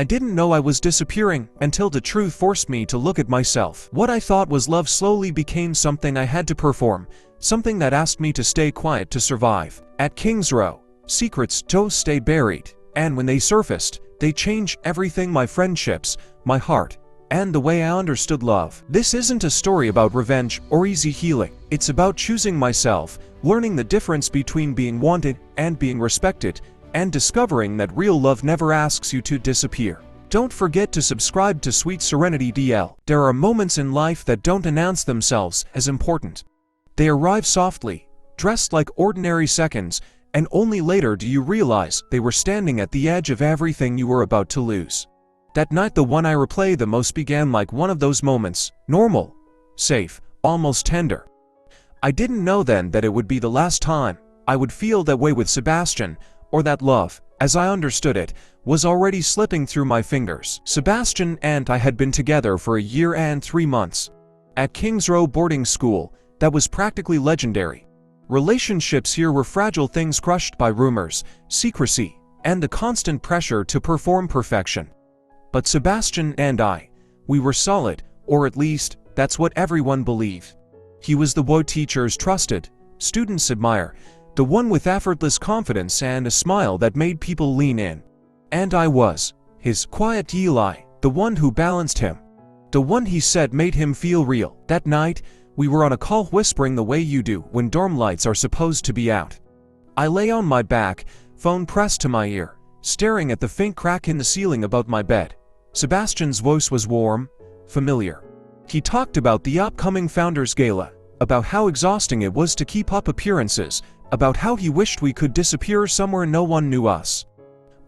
I didn't know I was disappearing until the truth forced me to look at myself. What I thought was love slowly became something I had to perform, something that asked me to stay quiet to survive. At Kingsrow, secrets don't stay buried, and when they surfaced, they changed everything: my friendships, my heart, and the way I understood love. This isn't a story about revenge or easy healing. It's about choosing myself, learning the difference between being wanted and being respected, and discovering that real love never asks you to disappear. Don't forget to subscribe to Sweet Serenity DL. There are moments in life that don't announce themselves as important. They arrive softly, dressed like ordinary seconds, and only later do you realize they were standing at the edge of everything you were about to lose. That night, the one I replay the most, began like one of those moments: normal, safe, almost tender. I didn't know then that it would be the last time I would feel that way with Sebastian, or that love, as I understood it, was already slipping through my fingers. Sebastian and I had been together for a year and 3 months. At Kingsrow Boarding School, that was practically legendary. Relationships here were fragile things crushed by rumors, secrecy, and the constant pressure to perform perfection. But Sebastian and we were solid, or at least, that's what everyone believed. He was the boy teachers trusted, students admire, the one with effortless confidence and a smile that made people lean in. And I was his quiet Eli, the one who balanced him. The one he said made him feel real. That night, we were on a call, whispering the way you do when dorm lights are supposed to be out. I lay on my back, phone pressed to my ear, staring at the faint crack in the ceiling above my bed. Sebastian's voice was warm, familiar. He talked about the upcoming Founders Gala, about how exhausting it was to keep up appearances, about how he wished we could disappear somewhere no one knew us.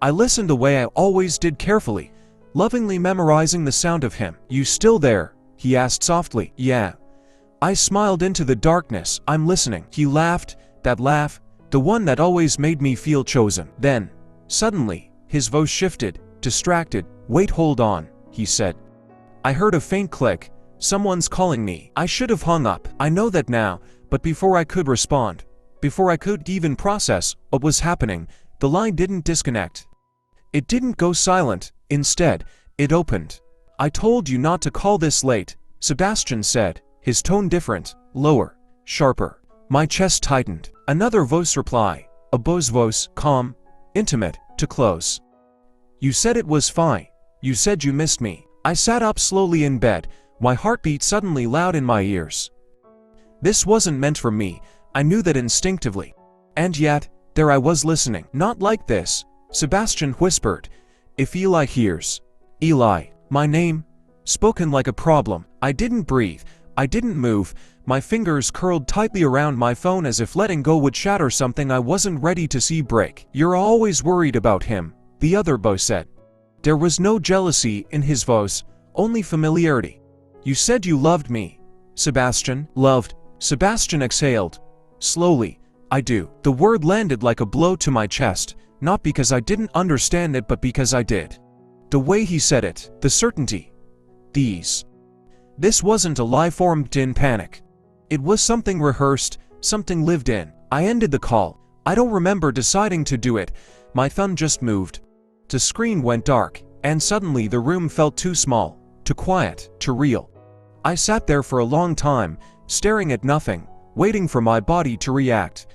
I listened the way I always did, carefully, lovingly memorizing the sound of him. "You still there?" he asked softly. "Yeah." I smiled into the darkness. "I'm listening." He laughed, that laugh, the one that always made me feel chosen. Then, suddenly, his voice shifted, distracted. "Wait, hold on," he said. I heard a faint click. Someone's calling me. I should have hung up. I know that now, but before I could respond, before I could even process what was happening, the line didn't disconnect. It didn't go silent. Instead, it opened. "I told you not to call this late," Sebastian said, his tone different, lower, sharper. My chest tightened. Another voice reply, a boy's voice, calm, intimate, too close. "You said it was fine. You said you missed me." I sat up slowly in bed, my heartbeat suddenly loud in my ears. This wasn't meant for me. I knew that instinctively. And yet, there I was listening. "Not like this," Sebastian whispered. "If Eli hears." Eli, my name, spoken like a problem. I didn't breathe. I didn't move. My fingers curled tightly around my phone as if letting go would shatter something I wasn't ready to see break. "You're always worried about him," the other boy said. There was no jealousy in his voice, only familiarity. "You said you loved me." Sebastian. "Loved." Sebastian exhaled. Slowly. "I do." The word landed like a blow to my chest, not because I didn't understand it but because I did. The way he said it, the certainty. This wasn't a lie formed in panic. It was something rehearsed, something lived in. I ended the call. I don't remember deciding to do it. My thumb just moved. The screen went dark, and suddenly the room felt too small, too quiet, too real. I sat there for a long time, staring at nothing, waiting for my body to react.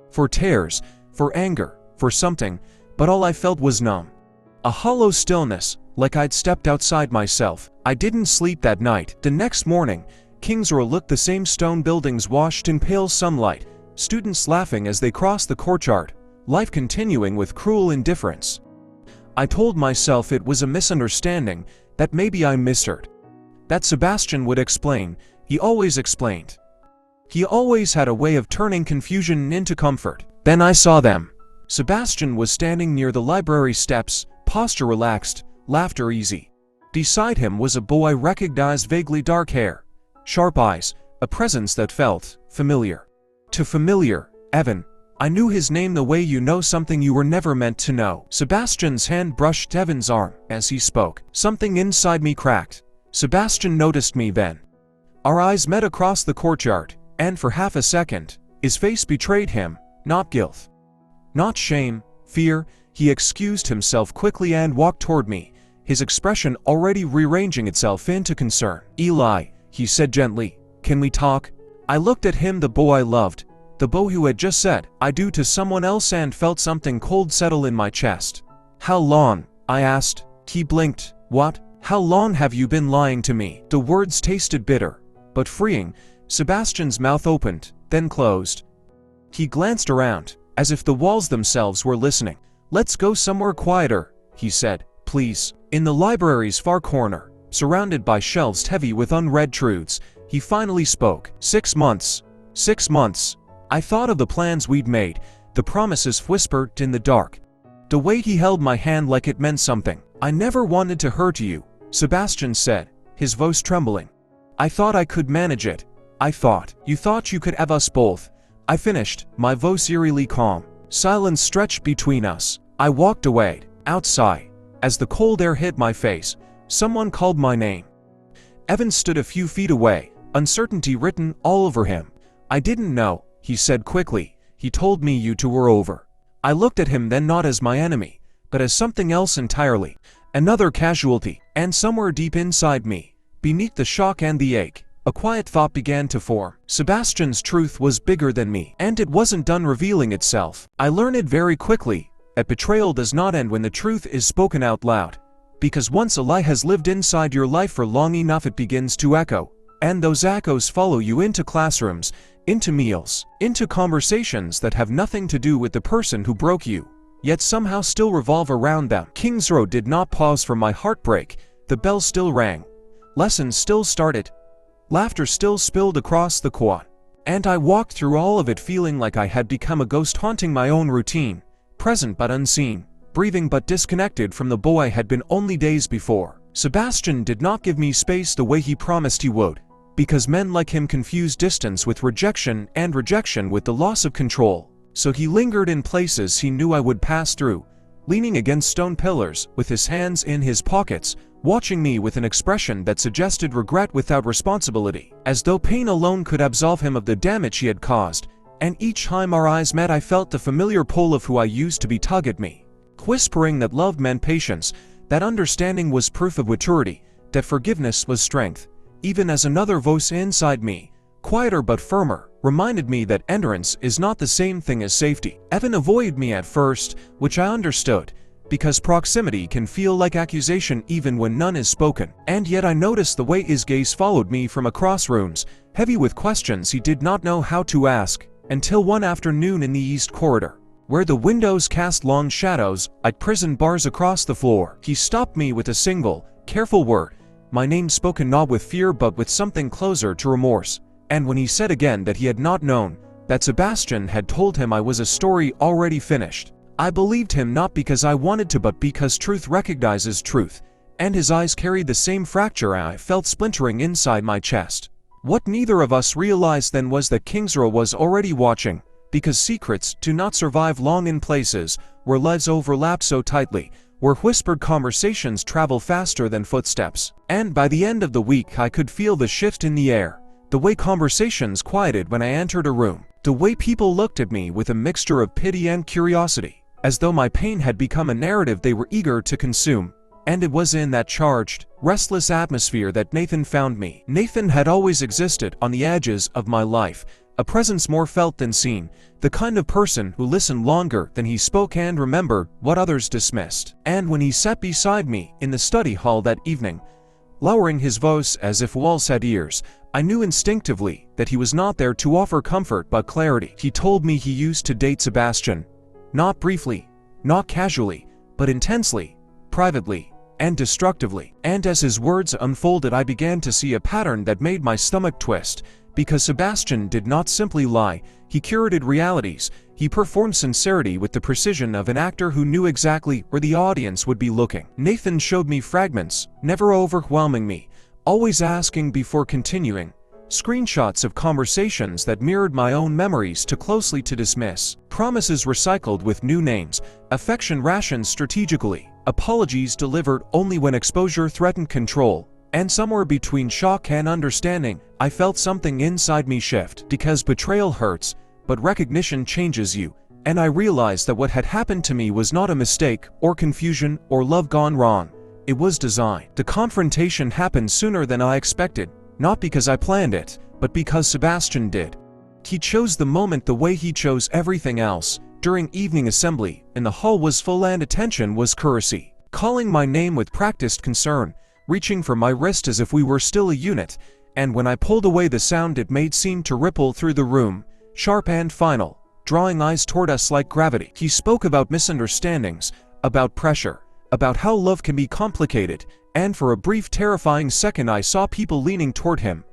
For tears, for anger, for something, but all I felt was numb. A hollow stillness, like I'd stepped outside myself. I didn't sleep that night. The next morning, Kingsrow looked the same: stone buildings washed in pale sunlight, students laughing as they crossed the courtyard, life continuing with cruel indifference. I told myself it was a misunderstanding, that maybe I misheard. That Sebastian would explain. He always explained. He always had a way of turning confusion into comfort. Then I saw them. Sebastian was standing near the library steps, posture relaxed, laughter easy. Beside him was a boy I recognized, vaguely dark hair, sharp eyes, a presence that felt familiar. Too familiar. Evan. I knew his name the way you know something you were never meant to know. Sebastian's hand brushed Evan's arm as he spoke. Something inside me cracked. Sebastian noticed me then. Our eyes met across the courtyard, and for half a second, his face betrayed him, not guilt, not shame, fear. He excused himself quickly and walked toward me, his expression already rearranging itself into concern. "Eli," he said gently, "can we talk?" I looked at him, the boy I loved, the boy who had just said "I do" to someone else, and felt something cold settle in my chest. "How long?" I asked. He blinked. "What? How long have you been lying to me?" The words tasted bitter, but freeing. Sebastian's mouth opened, then closed. He glanced around, as if the walls themselves were listening. "Let's go somewhere quieter," he said, "please." In the library's far corner, surrounded by shelves heavy with unread truths, he finally spoke. 6 months. 6 months. I thought of the plans we'd made, the promises whispered in the dark. The way he held my hand like it meant something. "I never wanted to hurt you," Sebastian said, his voice trembling. "I thought I could manage it. I thought." "You thought you could have us both," I finished, my voice eerily calm. Silence stretched between us. I walked away. Outside, as the cold air hit my face, someone called my name. Evan stood a few feet away, uncertainty written all over him. "I didn't know," he said quickly. "He told me you two were over." I looked at him then, not as my enemy, but as something else entirely. Another casualty. And somewhere deep inside me, beneath the shock and the ache, a quiet thought began to form. Sebastian's truth was bigger than me, and it wasn't done revealing itself. I learned it very quickly, that betrayal does not end when the truth is spoken out loud. Because once a lie has lived inside your life for long enough, it begins to echo. And those echoes follow you into classrooms, into meals, into conversations that have nothing to do with the person who broke you, yet somehow still revolve around them. Kingsrow did not pause for my heartbreak. The bell still rang. Lessons still started. Laughter still spilled across the quad. And I walked through all of it feeling like I had become a ghost haunting my own routine, present but unseen, breathing but disconnected from the boy I had been only days before. Sebastian did not give me space the way he promised he would, because men like him confuse distance with rejection and rejection with the loss of control. So he lingered in places he knew I would pass through, leaning against stone pillars, with his hands in his pockets, watching me with an expression that suggested regret without responsibility, as though pain alone could absolve him of the damage he had caused. And each time our eyes met, I felt the familiar pull of who I used to be tug at me, whispering that love meant patience, that understanding was proof of maturity, that forgiveness was strength, even as another voice inside me, quieter but firmer, reminded me that endurance is not the same thing as safety. Evan avoided me at first, which I understood, because proximity can feel like accusation even when none is spoken. And yet I noticed the way his gaze followed me from across rooms, heavy with questions he did not know how to ask, until one afternoon in the east corridor, where the windows cast long shadows like prison bars across the floor, he stopped me with a single, careful word, my name spoken not with fear but with something closer to remorse. And when he said again that he had not known, that Sebastian had told him I was a story already finished, I believed him, not because I wanted to but because truth recognizes truth, and his eyes carried the same fracture I felt splintering inside my chest. What neither of us realized then was that Kingsrow was already watching, because secrets do not survive long in places where lives overlap so tightly, where whispered conversations travel faster than footsteps. And by the end of the week I could feel the shift in the air, the way conversations quieted when I entered a room, the way people looked at me with a mixture of pity and curiosity, as though my pain had become a narrative they were eager to consume. And it was in that charged, restless atmosphere that Nathan found me. Nathan had always existed on the edges of my life, a presence more felt than seen, the kind of person who listened longer than he spoke and remembered what others dismissed. And when he sat beside me in the study hall that evening, lowering his voice as if walls had ears, I knew instinctively that he was not there to offer comfort but clarity. He told me he used to date Sebastian, not briefly, not casually, but intensely, privately, and destructively. And as his words unfolded, I began to see a pattern that made my stomach twist, because Sebastian did not simply lie, he curated realities. He performed sincerity with the precision of an actor who knew exactly where the audience would be looking. Nathan showed me fragments, never overwhelming me, always asking before continuing, screenshots of conversations that mirrored my own memories too closely to dismiss, promises recycled with new names, affection rationed strategically, apologies delivered only when exposure threatened control. And somewhere between shock and understanding, I felt something inside me shift. Because betrayal hurts, but recognition changes you. And I realized that what had happened to me was not a mistake, or confusion, or love gone wrong, It was design. The confrontation happened sooner than I expected, not because I planned it, but because Sebastian did. He chose the moment the way he chose everything else. During evening assembly, and the hall was full and attention was courtesy. Calling my name with practiced concern, reaching for my wrist as if we were still a unit, and when I pulled away the sound it made seemed to ripple through the room, sharp and final, drawing eyes toward us like gravity. He spoke about misunderstandings, about pressure, about how love can be complicated, and for a brief terrifying second I saw people leaning toward him,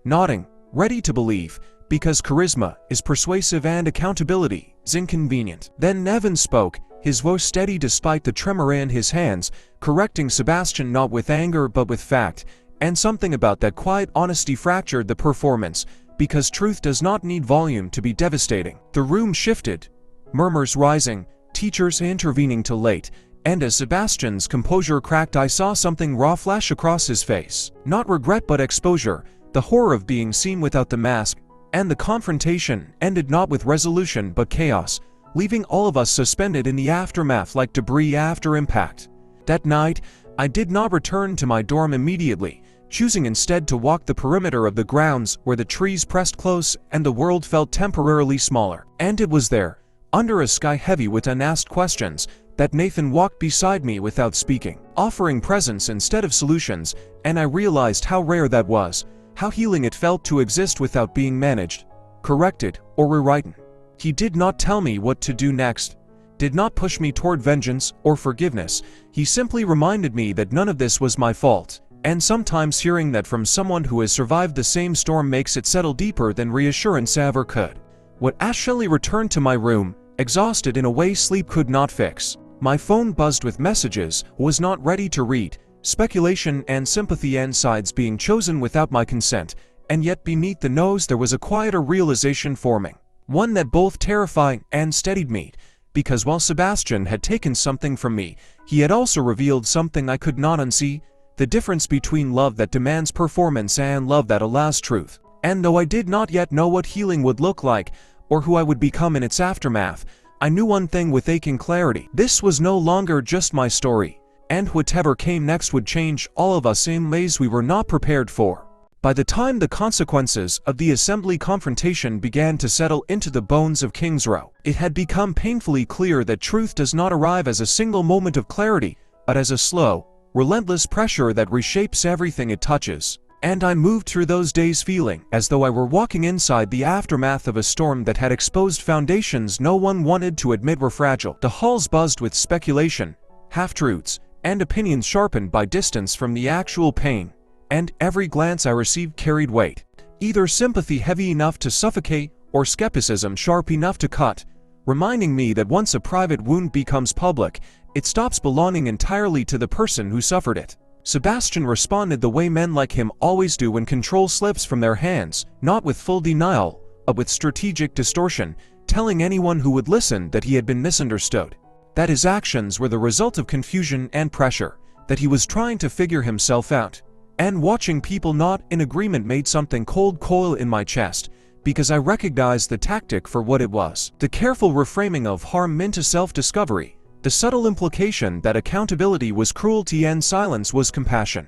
nodding, ready to believe, because charisma is persuasive and accountability is inconvenient. Then Nevin spoke, his voice steady despite the tremor in his hands, correcting Sebastian not with anger but with fact, and something about that quiet honesty fractured the performance, because truth does not need volume to be devastating. The room shifted, murmurs rising, teachers intervening too late, and as Sebastian's composure cracked I saw something raw flash across his face. Not regret but exposure, the horror of being seen without the mask, and the confrontation ended not with resolution but chaos, leaving all of us suspended in the aftermath like debris after impact. That night, I did not return to my dorm immediately, choosing instead to walk the perimeter of the grounds where the trees pressed close and the world felt temporarily smaller. And it was there, under a sky heavy with unasked questions, that Nathan walked beside me without speaking, offering presence instead of solutions, and I realized how rare that was, how healing it felt to exist without being managed, corrected, or rewritten. He did not tell me what to do next, did not push me toward vengeance or forgiveness. He simply reminded me that none of this was my fault, and sometimes hearing that from someone who has survived the same storm makes it settle deeper than reassurance ever could. When I actually returned to my room, exhausted in a way sleep could not fix, my phone buzzed with messages I was not ready to read, speculation and sympathy and sides being chosen without my consent, and yet beneath the nose there was a quieter realization forming, one that both terrified and steadied me, because while Sebastian had taken something from me, he had also revealed something I could not unsee, the difference between love that demands performance and love that allows truth. And though I did not yet know what healing would look like, or who I would become in its aftermath, I knew one thing with aching clarity. This was no longer just my story, and whatever came next would change all of us in ways we were not prepared for. By the time the consequences of the assembly confrontation began to settle into the bones of Kingsrow, it had become painfully clear that truth does not arrive as a single moment of clarity, but as a slow, relentless pressure that reshapes everything it touches. And I moved through those days feeling as though I were walking inside the aftermath of a storm that had exposed foundations no one wanted to admit were fragile. The halls buzzed with speculation, half-truths, and opinions sharpened by distance from the actual pain, and every glance I received carried weight, either sympathy heavy enough to suffocate or skepticism sharp enough to cut, reminding me that once a private wound becomes public, it stops belonging entirely to the person who suffered it. Sebastian responded the way men like him always do when control slips from their hands, not with full denial, but with strategic distortion, telling anyone who would listen that he had been misunderstood, that his actions were the result of confusion and pressure, that he was trying to figure himself out. And watching people not in agreement made something cold coil in my chest, because I recognized the tactic for what it was. The careful reframing of harm into self-discovery, the subtle implication that accountability was cruelty and silence was compassion.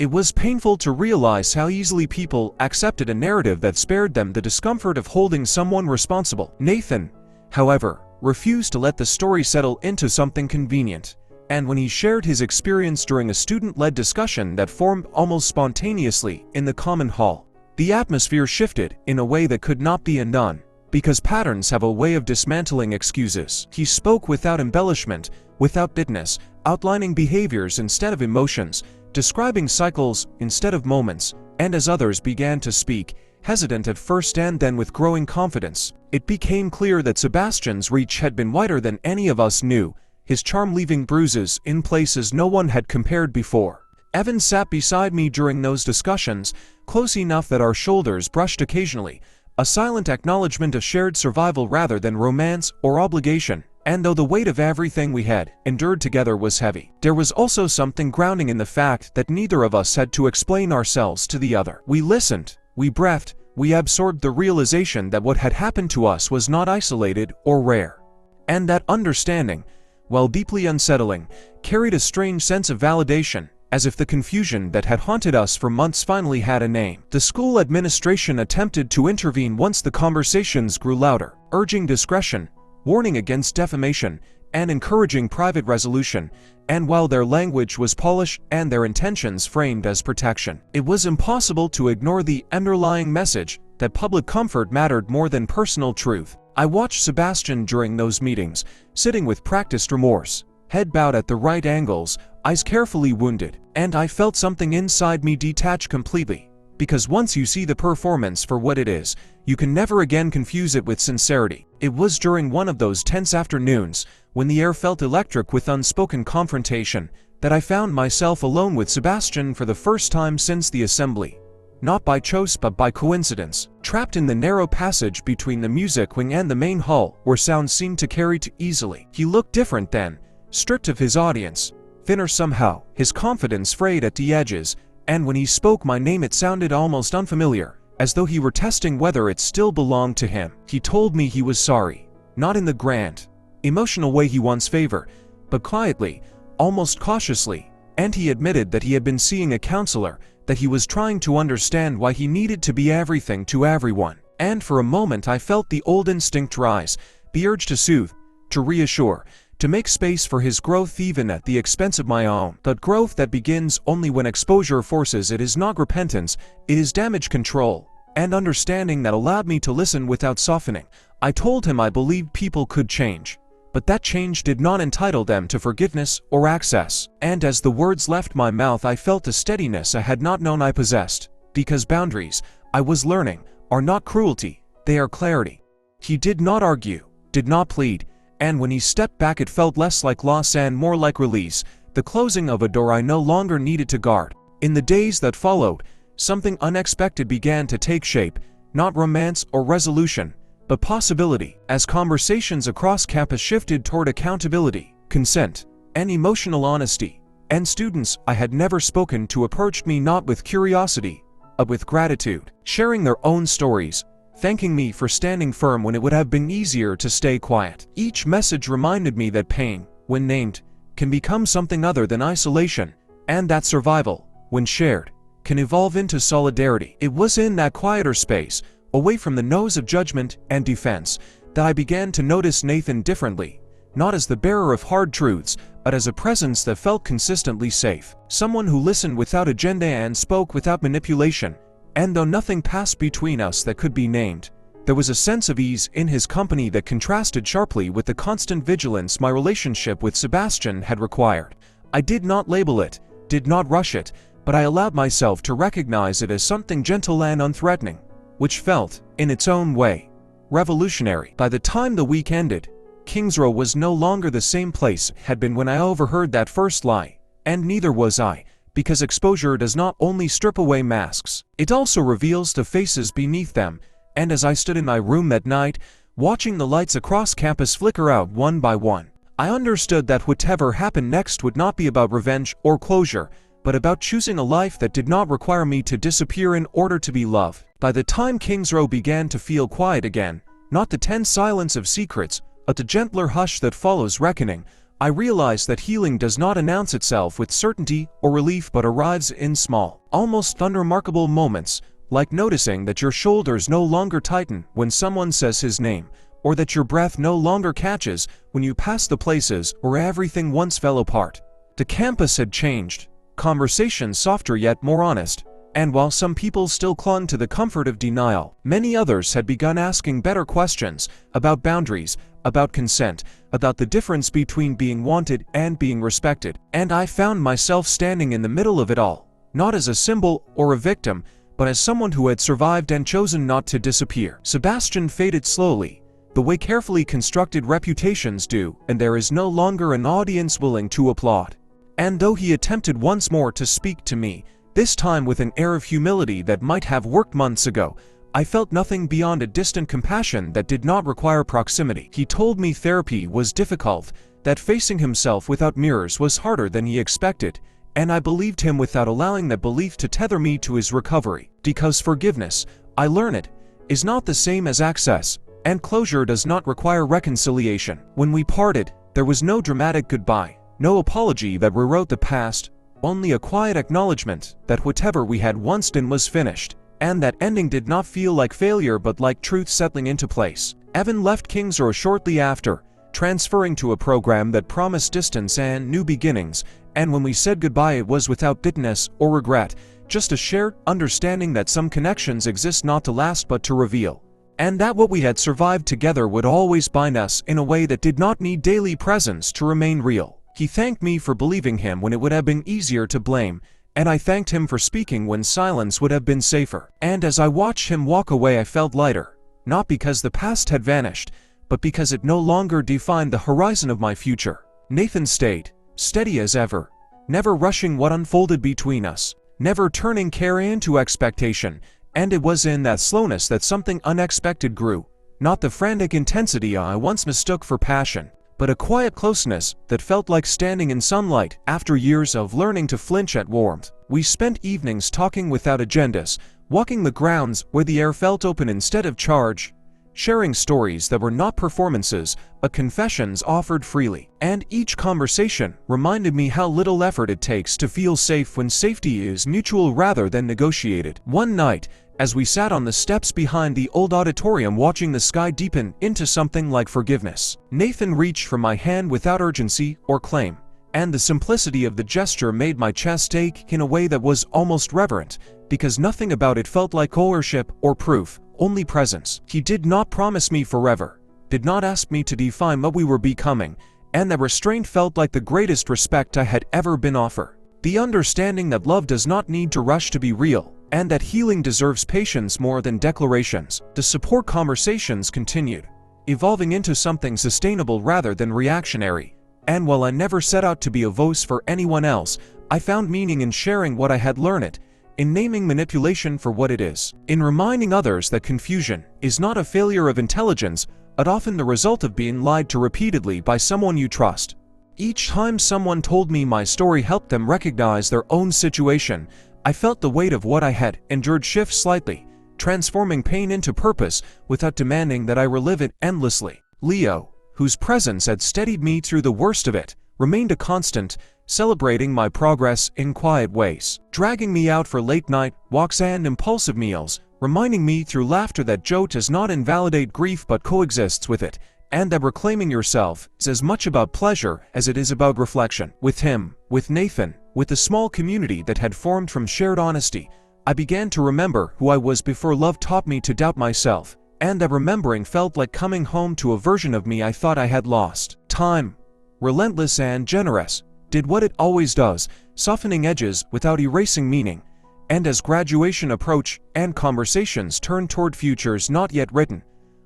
It was painful to realize how easily people accepted a narrative that spared them the discomfort of holding someone responsible. Nathan, however, refused to let the story settle into something convenient, and when he shared his experience during a student-led discussion that formed almost spontaneously in the common hall, the atmosphere shifted in a way that could not be undone. Because patterns have a way of dismantling excuses. He spoke without embellishment, without bitterness, outlining behaviors instead of emotions, describing cycles instead of moments, and as others began to speak, hesitant at first and then with growing confidence, it became clear that Sebastian's reach had been wider than any of us knew, his charm leaving bruises in places no one had compared before. Evan sat beside me during those discussions, close enough that our shoulders brushed occasionally, a silent acknowledgement of shared survival rather than romance or obligation. And though the weight of everything we had endured together was heavy, there was also something grounding in the fact that neither of us had to explain ourselves to the other. We listened, we breathed, we absorbed the realization that what had happened to us was not isolated or rare. And that understanding, while deeply unsettling, carried a strange sense of validation, as if the confusion that had haunted us for months finally had a name. The school administration attempted to intervene once the conversations grew louder, urging discretion, warning against defamation, and encouraging private resolution, and while their language was polished and their intentions framed as protection, it was impossible to ignore the underlying message that public comfort mattered more than personal truth. I watched Sebastian during those meetings, sitting with practiced remorse, head bowed at the right angles, eyes carefully wounded, and I felt something inside me detach completely. Because once you see the performance for what it is, you can never again confuse it with sincerity. It was during one of those tense afternoons, when the air felt electric with unspoken confrontation, that I found myself alone with Sebastian for the first time since the assembly. Not by choice but by coincidence, trapped in the narrow passage between the music wing and the main hall, where sounds seemed to carry too easily. He looked different then, stripped of his audience, thinner somehow, his confidence frayed at the edges, and when he spoke my name it sounded almost unfamiliar, as though he were testing whether it still belonged to him. He told me he was sorry, not in the grand, emotional way he once favored, but quietly, almost cautiously, and he admitted that he had been seeing a counselor, that he was trying to understand why he needed to be everything to everyone. And for a moment I felt the old instinct rise, the urge to soothe, to reassure, to make space for his growth even at the expense of my own. But growth that begins only when exposure forces it is not repentance, it is damage control, and understanding that allowed me to listen without softening. I told him I believed people could change, but that change did not entitle them to forgiveness or access. And as the words left my mouth I felt a steadiness I had not known I possessed, because boundaries, I was learning, are not cruelty, they are clarity. He did not argue, did not plead, and when he stepped back it felt less like loss and more like release, the closing of a door I no longer needed to guard. In the days that followed, something unexpected began to take shape, not romance or resolution, but possibility, as conversations across campus shifted toward accountability, consent, and emotional honesty, and students I had never spoken to approached me not with curiosity, but with gratitude, sharing their own stories, thanking me for standing firm when it would have been easier to stay quiet. Each message reminded me that pain, when named, can become something other than isolation, and that survival, when shared, can evolve into solidarity. It was in that quieter space, away from the nose of judgment and defense, that I began to notice Nathan differently, not as the bearer of hard truths, but as a presence that felt consistently safe. Someone who listened without agenda and spoke without manipulation, and though nothing passed between us that could be named, there was a sense of ease in his company that contrasted sharply with the constant vigilance my relationship with Sebastian had required. I did not label it, did not rush it, but I allowed myself to recognize it as something gentle and unthreatening, which felt, in its own way, revolutionary. By the time the week ended, Kingsrow was no longer the same place it had been when I overheard that first lie, and neither was I, because exposure does not only strip away masks, it also reveals the faces beneath them, and as I stood in my room that night, watching the lights across campus flicker out one by one, I understood that whatever happened next would not be about revenge or closure, but about choosing a life that did not require me to disappear in order to be loved. By the time Kingsrow began to feel quiet again, not the tense silence of secrets, but the gentler hush that follows reckoning, I realized that healing does not announce itself with certainty or relief but arrives in small, almost unremarkable moments, like noticing that your shoulders no longer tighten when someone says his name, or that your breath no longer catches when you pass the places where everything once fell apart. The campus had changed, conversations softer yet more honest, and while some people still clung to the comfort of denial, many others had begun asking better questions about boundaries, about consent, about the difference between being wanted and being respected. And I found myself standing in the middle of it all, not as a symbol or a victim, but as someone who had survived and chosen not to disappear. Sebastian faded slowly, the way carefully constructed reputations do, and there is no longer an audience willing to applaud. And though he attempted once more to speak to me, this time with an air of humility that might have worked months ago, I felt nothing beyond a distant compassion that did not require proximity. He told me therapy was difficult, that facing himself without mirrors was harder than he expected, and I believed him without allowing that belief to tether me to his recovery. Because forgiveness, I learn it, is not the same as access, and closure does not require reconciliation. When we parted, There was no dramatic goodbye, no apology that rewrote the past, only a quiet acknowledgement that whatever we had once done was finished, and that ending did not feel like failure but like truth settling into place. Evan left Kingsrow shortly after, transferring to a program that promised distance and new beginnings, and when we said goodbye it was without bitterness or regret, just a shared understanding that some connections exist not to last but to reveal, and that what we had survived together would always bind us in a way that did not need daily presence to remain real. He thanked me for believing him when it would have been easier to blame, and I thanked him for speaking when silence would have been safer. And as I watched him walk away I felt lighter, not because the past had vanished, but because it no longer defined the horizon of my future. Nathan stayed, steady as ever, never rushing what unfolded between us, never turning care into expectation, and it was in that slowness that something unexpected grew, not the frantic intensity I once mistook for passion, but a quiet closeness that felt like standing in sunlight after years of learning to flinch at warmth. We spent evenings talking without agendas, walking the grounds where the air felt open instead of charged, sharing stories that were not performances, but confessions offered freely. And each conversation reminded me how little effort it takes to feel safe when safety is mutual rather than negotiated. One night, as we sat on the steps behind the old auditorium watching the sky deepen into something like forgiveness, Nathan reached for my hand without urgency or claim, and the simplicity of the gesture made my chest ache in a way that was almost reverent, because nothing about it felt like ownership or proof, only presence. He did not promise me forever, did not ask me to define what we were becoming, and that restraint felt like the greatest respect I had ever been offered. The understanding that love does not need to rush to be real, and that healing deserves patience more than declarations. The support conversations continued, evolving into something sustainable rather than reactionary. And while I never set out to be a voice for anyone else, I found meaning in sharing what I had learned, in naming manipulation for what it is, in reminding others that confusion is not a failure of intelligence, but often the result of being lied to repeatedly by someone you trust. Each time someone told me my story helped them recognize their own situation, I felt the weight of what I had endured shift slightly, transforming pain into purpose without demanding that I relive it endlessly. Leo, whose presence had steadied me through the worst of it, remained a constant, celebrating my progress in quiet ways, dragging me out for late-night walks and impulsive meals, reminding me through laughter that joy does not invalidate grief but coexists with it, and that reclaiming yourself is as much about pleasure as it is about reflection. With him, with Nathan, with the small community that had formed from shared honesty, I began to remember who I was before love taught me to doubt myself, and that remembering felt like coming home to a version of me I thought I had lost. Time, relentless and generous, did what it always does, softening edges without erasing meaning, and as graduation approached and conversations turned toward futures not yet written,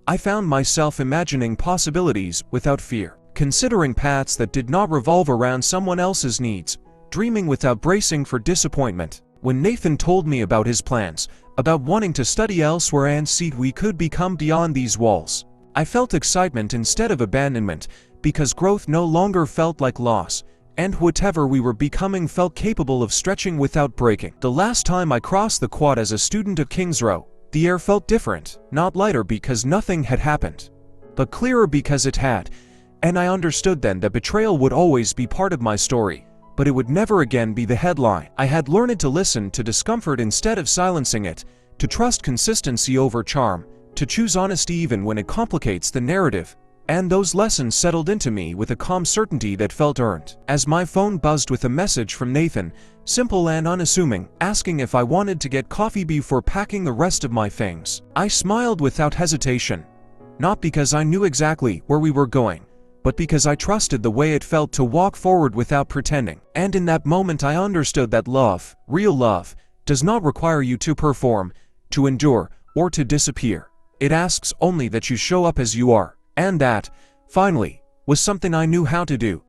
I found myself imagining possibilities without fear, considering paths that did not revolve around someone else's needs, dreaming without bracing for disappointment. When Nathan told me about his plans, about wanting to study elsewhere and see we could become beyond these walls, I felt excitement instead of abandonment, because growth no longer felt like loss, and whatever we were becoming felt capable of stretching without breaking. The last time I crossed the quad as a student of Kingsrow, the air felt different, not lighter because nothing had happened, but clearer because it had, and I understood then that betrayal would always be part of my story, but it would never again be the headline. I had learned to listen to discomfort instead of silencing it, to trust consistency over charm, to choose honesty even when it complicates the narrative, and those lessons settled into me with a calm certainty that felt earned. As my phone buzzed with a message from Nathan, simple and unassuming, asking if I wanted to get coffee before packing the rest of my things, I smiled without hesitation, not because I knew exactly where we were going, but because I trusted the way it felt to walk forward without pretending. And in that moment I understood that love, real love, does not require you to perform, to endure, or to disappear. It asks only that you show up as you are. And that, finally, was something I knew how to do.